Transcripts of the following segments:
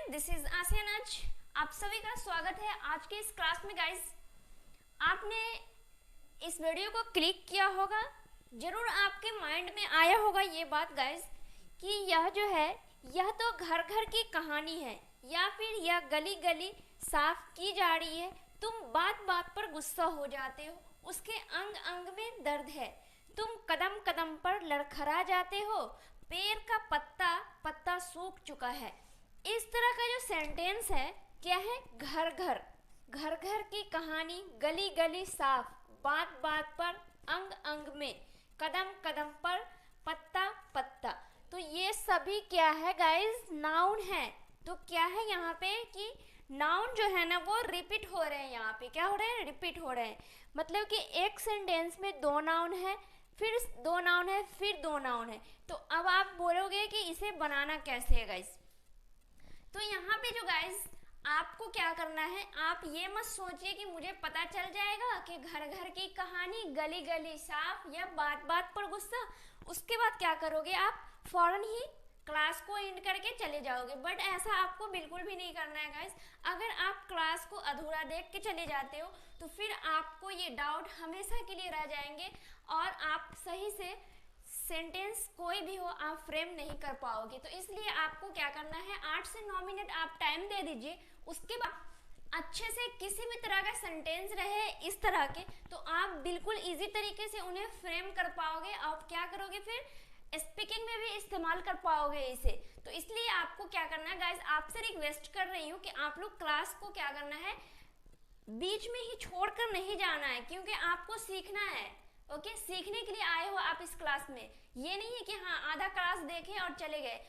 This is आसियानाज। आप सभी का स्वागत है आज के इस क्लास में। गाइस, आपने इस वीडियो को क्लिक किया होगा, जरूर आपके माइंड में आया होगा ये बात गाइस कि यह जो है यह तो घर घर की कहानी है या फिर यह गली गली साफ की जा रही है। तुम बात बात पर गुस्सा हो जाते हो, उसके अंग अंग में दर्द है, तुम कदम कदम पर लड़खड़ा जाते हो, पेड़ का पत्ता पत्ता सूख चुका है। इस तरह का जो सेंटेंस है क्या है, घर घर घर घर की कहानी, गली गली साफ, बात बात पर, अंग अंग में, कदम कदम पर, पत्ता पत्ता। तो ये सभी क्या है गाइस, नाउन है। तो क्या है यहाँ पे कि नाउन जो है ना वो रिपीट हो रहे हैं। यहाँ पे क्या हो रहे हैं, रिपीट हो रहे हैं। मतलब कि एक सेंटेंस में दो नाउन है, फिर दो नाउन है, फिर दो नाउन है। तो अब आप बोलोगे कि इसे बनाना कैसे है गाइस। तो यहाँ पे जो गाइस आपको क्या करना है, आप ये मत सोचिए कि मुझे पता चल जाएगा कि घर घर की कहानी, गली गली साफ या बात बात पर गुस्सा, उसके बाद क्या करोगे आप फौरन ही क्लास को एंड करके चले जाओगे। बट ऐसा आपको बिल्कुल भी नहीं करना है गाइस। अगर आप क्लास को अधूरा देख के चले जाते हो तो फिर आपको ये डाउट हमेशा के लिए रह जाएंगे और आप सही से सेंटेंस कोई भी हो आप फ्रेम नहीं कर पाओगे। तो इसलिए आपको क्या करना है, 8 से 9 मिनट आप टाइम दे दीजिए। उसके बाद अच्छे से किसी भी तरह का सेंटेंस रहे इस तरह के, तो आप बिल्कुल इजी तरीके से उन्हें फ्रेम कर पाओगे। आप क्या करोगे, फिर स्पीकिंग में भी इस्तेमाल कर पाओगे इसे। तो इसलिए आपको क्या करना है गाइज, आपसे रिक्वेस्ट कर रही हूँ कि आप लोग क्लास को क्या करना है, बीच में ही छोड़कर नहीं जाना है, क्योंकि आपको सीखना है। ओके, सीखने के लिए आए हो आप इस क्लास में। ये नहीं है कि हाँ आधा क्लास देखे और चले गए।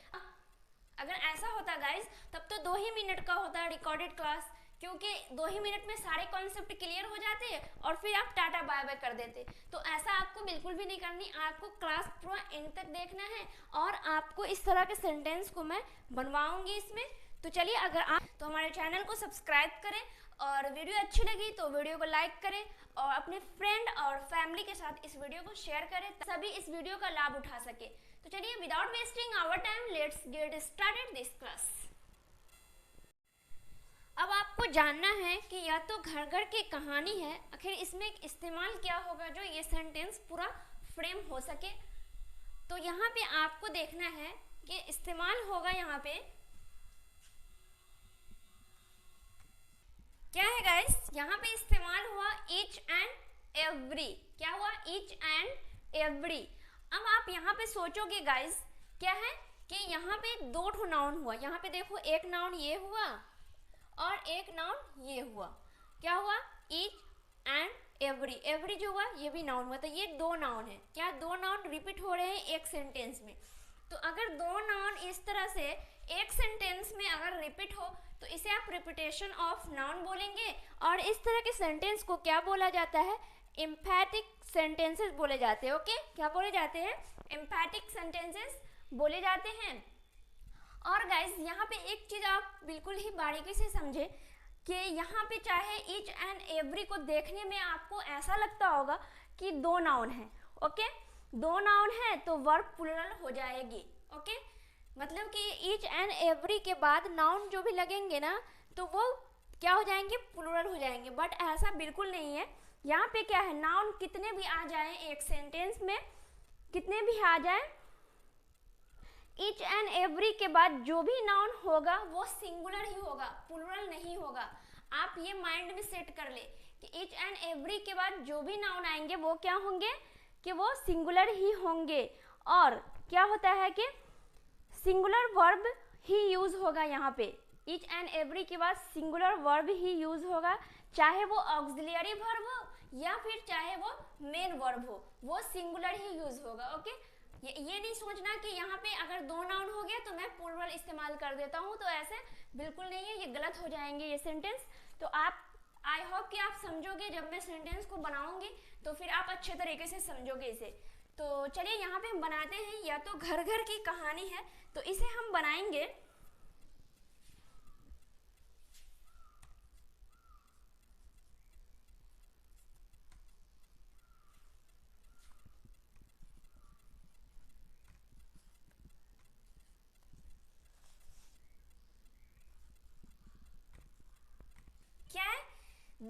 अगर ऐसा होता गाइज तब तो 2 ही मिनट का होता रिकॉर्डेड क्लास, क्योंकि 2 ही मिनट में सारे कॉन्सेप्ट क्लियर हो जाते और फिर आप टाटा बाय बाय कर देते। तो ऐसा आपको बिल्कुल भी नहीं करनी। आपको क्लास पूरा एंड तक देखना है और आपको इस तरह के सेंटेंस को मैं बनवाऊंगी इसमें। तो चलिए, अगर आप तो हमारे चैनल को सब्सक्राइब करें और वीडियो अच्छी लगी तो वीडियो को लाइक करें और अपने फ्रेंड और फैमिली के साथ इस वीडियो को शेयर करें, सभी इस वीडियो का लाभ उठा सके। तो चलिए, without wasting our time let's get started this class. अब आपको जानना है कि यह तो घर घर की कहानी है, आखिर इसमें इस्तेमाल क्या होगा जो ये सेंटेंस पूरा फ्रेम हो सके। तो यहाँ पे आपको देखना है कि इस्तेमाल होगा यहाँ पे क्या है गाइस, यहाँ पे इस्तेमाल हुआ ईच एंड एवरी। क्या हुआ, ईच एंड एवरी। अब आप यहाँ पे सोचोगे गाइस क्या है कि यहाँ पे दो ठो नाउन हुआ। यहाँ पे देखो, एक नाउन ये हुआ और एक नाउन ये हुआ। क्या हुआ, ईच एंड एवरी। एवरी जो हुआ ये भी नाउन हुआ। तो ये दो नाउन है। क्या, दो नाउन रिपीट हो रहे हैं एक सेंटेंस में। तो अगर दो नाउन इस तरह से एक सेंटेंस में अगर रिपीट हो तो इसे आप रिपीटेशन ऑफ नाउन बोलेंगे। और इस तरह के सेंटेंस को क्या बोला जाता है, एम्फैटिक सेंटेंसेस बोले जाते हैं। ओके, क्या बोले जाते हैं, एम्फैटिक सेंटेंसेस बोले जाते हैं। और गाइस यहाँ पे एक चीज आप बिल्कुल ही बारीकी से समझे कि यहाँ पे चाहे ईच एंड एवरी को देखने में आपको ऐसा लगता होगा कि दो नाउन है। ओके, दो नाउन है तो वर्ब प्लुरल हो जाएगी। ओके, मतलब कि ईच एंड एवरी के बाद नाउन जो भी लगेंगे ना तो वो क्या हो जाएंगे, प्लुरल हो जाएंगे। बट ऐसा बिल्कुल नहीं है। यहाँ पे क्या है, नाउन कितने भी आ जाए एक सेंटेंस में, कितने भी आ जाए, ईच एंड एवरी के बाद जो भी नाउन होगा वो सिंगुलर ही होगा, प्लुरल नहीं होगा। आप ये माइंड में सेट कर ले कि ईच एंड एवरी के बाद जो भी नाउन आएंगे वो क्या होंगे, कि वो सिंगुलर ही होंगे। और क्या होता है कि सिंगुलर वर्ब ही यूज होगा यहाँ पे। ईच एंड एवरी के बाद सिंगुलर वर्ब ही यूज होगा, चाहे वो ऑक्सिलियरी वर्ब हो या फिर चाहे वो मेन वर्ब हो, वो सिंगुलर ही यूज होगा। ओके, ये नहीं सोचना कि यहाँ पे अगर दो नाउन हो गया तो मैं प्लुरल इस्तेमाल कर देता हूँ, तो ऐसे बिल्कुल नहीं है, ये गलत हो जाएंगे ये सेंटेंस। तो आप, आई होप कि आप समझोगे, जब मैं सेंटेंस को बनाऊंगी तो फिर आप अच्छे तरीके से समझोगे इसे। तो चलिए यहाँ पे हम बनाते हैं, या तो घर घर की कहानी है तो इसे हम बनाएंगे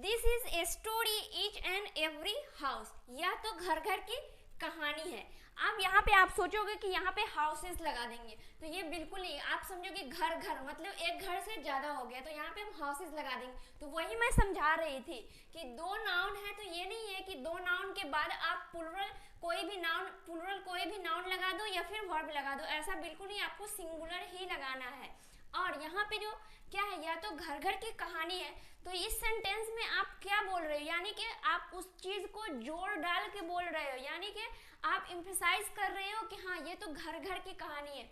this is a story each and every house. यह तो घर घर की कहानी है। अब यहाँ पे आप सोचोगे कि यहाँ पे हाउसेस लगा देंगे, तो ये बिल्कुल नहीं। आप समझोगे घर घर मतलब एक घर से ज़्यादा हो गया, तो यहाँ पे हम हाउसेस लगा देंगे। तो वही मैं समझा रही थी कि दो नाउन है, तो ये नहीं है कि दो नाउन के बाद आप प्लुरल कोई भी नाउन लगा दो या फिर वर्ब लगा दो, ऐसा बिल्कुल नहीं। आपको सिंगुलर ही लगाना है। और यहाँ पे जो क्या है, या तो घर घर की कहानी है, तो इस सेंटेंस में आप क्या बोल रहे हो, यानी कि आप उस चीज को जोड़ डाल के बोल रहे हो, यानी कि आप एम्फसाइज कर रहे हो कि हाँ ये तो घर घर की कहानी है।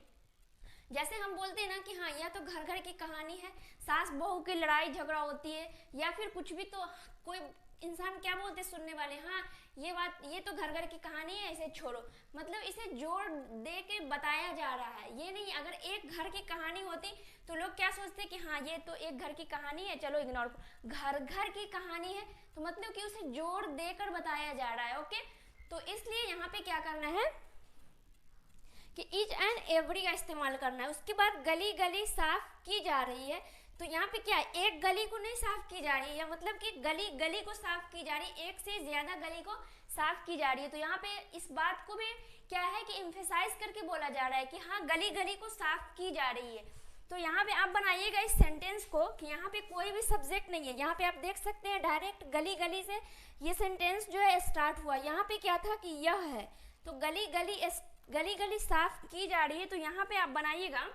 जैसे हम बोलते हैं ना कि हाँ यह तो घर घर की कहानी है, सास बहू की लड़ाई झगड़ा होती है या फिर कुछ भी, तो कोई इंसान क्या बोलते सुनने वाले, हाँ ये तो घर घर की कहानी है, इसे छोड़ो। मतलब इसे जोड़ दे के बताया जा रहा है, ये नहीं। अगर एक घर की कहानी होती तो लोग क्या सोचते कि हाँ ये तो एक घर की कहानी है, चलो इग्नोर। घर घर की कहानी है तो मतलब कि उसे जोड़ देकर बताया जा रहा है। ओके, तो इसलिए यहाँ पे क्या करना है कि ईच एंड एवरी का इस्तेमाल करना है। उसके बाद गली गली साफ की जा रही है, तो यहाँ पे क्या है, एक गली को नहीं साफ की जा रही है, मतलब कि गली गली को साफ की जा रही है, एक से ज्यादा गली को साफ की जा रही है। तो यहाँ पे इस बात को भी क्या है कि एम्फसाइज करके बोला जा रहा है कि हाँ गली गली को साफ की जा रही है। तो यहाँ पे आप बनाइएगा इस सेंटेंस को कि यहाँ पे कोई भी सब्जेक्ट नहीं है। यहाँ पे आप देख सकते हैं डायरेक्ट गली गली से ये सेंटेंस जो है स्टार्ट हुआ। यहाँ पे क्या था कि यह है, तो गली गली साफ की जा रही है। तो यहाँ पे आप बनाइएगा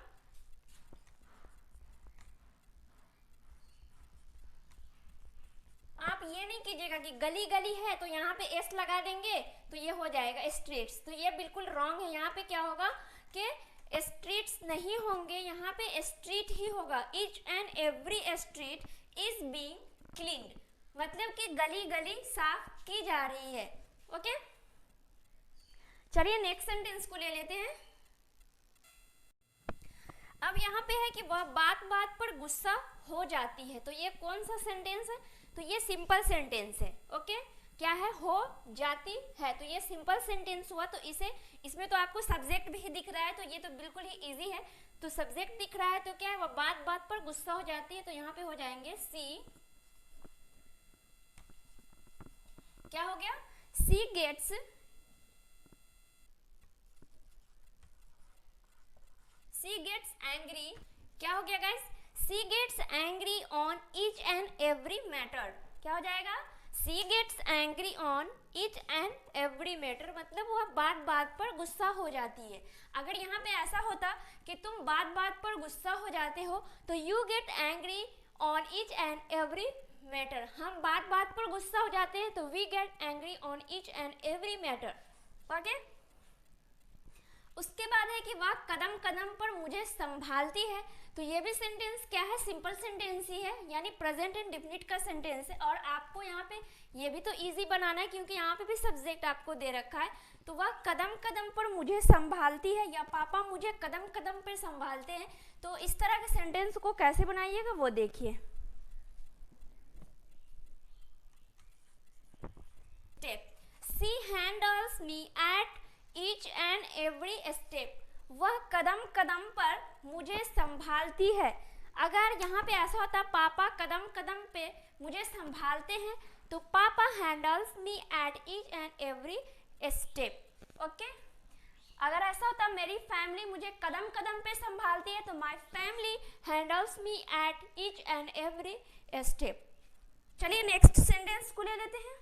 आप ये नहीं कीजिएगा कि गली गली है तो यहाँ पे एस लगा देंगे तो ये हो जाएगा स्ट्रीट्स, तो ये बिल्कुल रॉन्ग है। यहाँ पे क्या होगा कि स्ट्रीट्स नहीं होंगे, यहाँ पे स्ट्रीट ही होगा। Each and every street is being cleaned, मतलब कि गली गली साफ की जा रही है। ओके, चलिए नेक्स्ट सेंटेंस को ले लेते हैं। अब यहाँ पे है कि वह बात बात पर गुस्सा हो जाती है, तो ये कौन सा सेंटेंस है, तो ये सिंपल सेंटेंस है। ओके, क्या है, हो जाती है, तो ये सिंपल सेंटेंस हुआ। तो इसमें तो आपको सब्जेक्ट भी दिख रहा है, तो ये तो बिल्कुल ही इजी है। तो सब्जेक्ट दिख रहा है तो क्या है, वह बात बात पर गुस्सा हो जाती है, तो यहाँ पे हो जाएंगे सी, क्या हो गया, सी गेट्स एंग्री। क्या हो गया guys, she gets angry on each and every matter. क्या हो जाएगा, she gets angry on each and every matter, मतलब वह बात बात पर गुस्सा हो जाती है। अगर यहाँ पे ऐसा होता कि तुम बात बात पर गुस्सा हो जाते हो, तो you get angry on each and every matter. हम बात बात पर गुस्सा हो जाते हैं तो we get angry on each and every matter. Okay, उसके बाद है कि वह कदम कदम पर मुझे संभालती है, तो ये भी सेंटेंस क्या है, सिंपल सेंटेंस ही है, यानी प्रेजेंट इंडेफिनिट का सेंटेंस है। और आपको यहाँ पे ये भी तो इजी बनाना है क्योंकि यहाँ पे भी सब्जेक्ट आपको दे रखा है। तो वह कदम कदम पर मुझे संभालती है या पापा मुझे कदम कदम पर संभालते हैं। तो इस तरह के सेंटेंस को कैसे बनाइएगा वो देखिए। She handles me at each and every step, वह कदम कदम पर मुझे संभालती है। अगर यहाँ पे ऐसा होता पापा कदम कदम पे मुझे संभालते हैं, तो पापा handles me at each and every step. Okay, अगर ऐसा होता मेरी फैमिली मुझे कदम कदम पे संभालती है, तो my family handles me at each and every step. चलिए नेक्स्ट सेंटेंस को ले लेते हैं।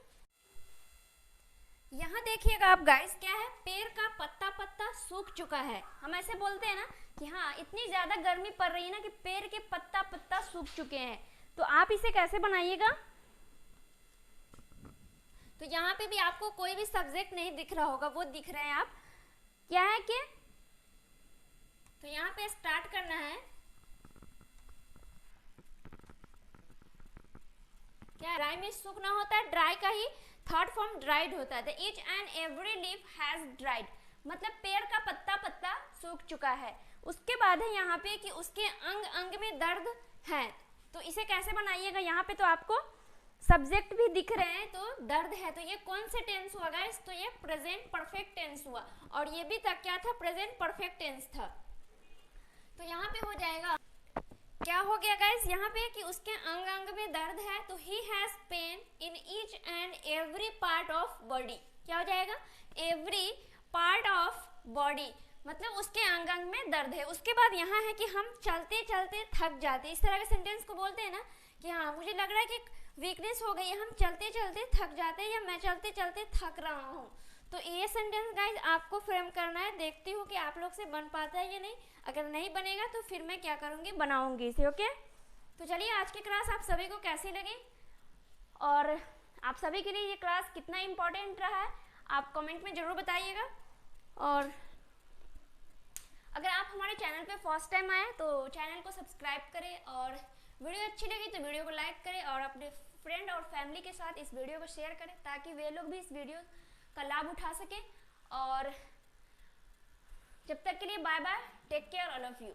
यहाँ देखिएगा आप गाइस, क्या है, पेड़ का पत्ता पत्ता सूख चुका है। हम ऐसे बोलते हैं ना कि हाँ इतनी ज्यादा गर्मी पड़ रही है ना कि पेड़ के पत्ता पत्ता सूख चुके हैं। तो आप इसे कैसे बनाइएगा, तो यहाँ पे भी आपको कोई भी सब्जेक्ट नहीं दिख रहा होगा, वो दिख रहे हैं आप, क्या है कि, तो यहाँ पे स्टार्ट करना है, क्या ड्राई में सूखना होता है, ड्राई का ही थर्ड फॉर्म ड्राइड होता है। Each and every leaf has dried, मतलब पेड़ का पत्ता पत्ता सूख चुका है। उसके बाद है यहाँ पे कि उसके अंग अंग में दर्द है, तो इसे कैसे बनाइएगा, यहाँ पे तो आपको सब्जेक्ट भी दिख रहे हैं, तो दर्द है, तो ये कौन से टेंस हुआ गाइस, तो ये प्रेजेंट परफेक्ट टेंस हुआ। और ये भी तक क्या था, प्रेजेंट परफेक्ट टेंस था। तो यहाँ पे हो जाएगा, क्या क्या हो गया गाइस यहाँ पे कि उसके अंग अंग में दर्द है, तो he has pain in each and every part of body. क्या हो जाएगा? एवरी पार्ट ऑफ बॉडी, मतलब उसके अंग अंग में दर्द है। उसके बाद यहाँ है कि हम चलते चलते थक जाते, इस तरह के सेंटेंस को बोलते हैं ना कि हाँ मुझे लग रहा है कि वीकनेस हो गई है, हम चलते चलते थक जाते हैं, या मैं चलते चलते थक रहा हूँ। तो ये सेंटेंस गाइज आपको फ्रेम करना है। देखती हूँ कि आप लोग से बन पाता है या नहीं। अगर नहीं बनेगा तो फिर मैं क्या करूँगी, बनाऊँगी इसे। ओके, तो चलिए आज की क्लास आप सभी को कैसी लगी और आप सभी के लिए ये क्लास कितना इम्पोर्टेंट रहा है आप कमेंट में ज़रूर बताइएगा। और अगर आप हमारे चैनल पे फर्स्ट टाइम आए तो चैनल को सब्सक्राइब करें, और वीडियो अच्छी लगी तो वीडियो को लाइक करें, और अपने फ्रेंड और फैमिली के साथ इस वीडियो को शेयर करें ताकि वे लोग भी इस वीडियो का लाभ उठा सकें। और जब तक के लिए bye bye, take care all of you.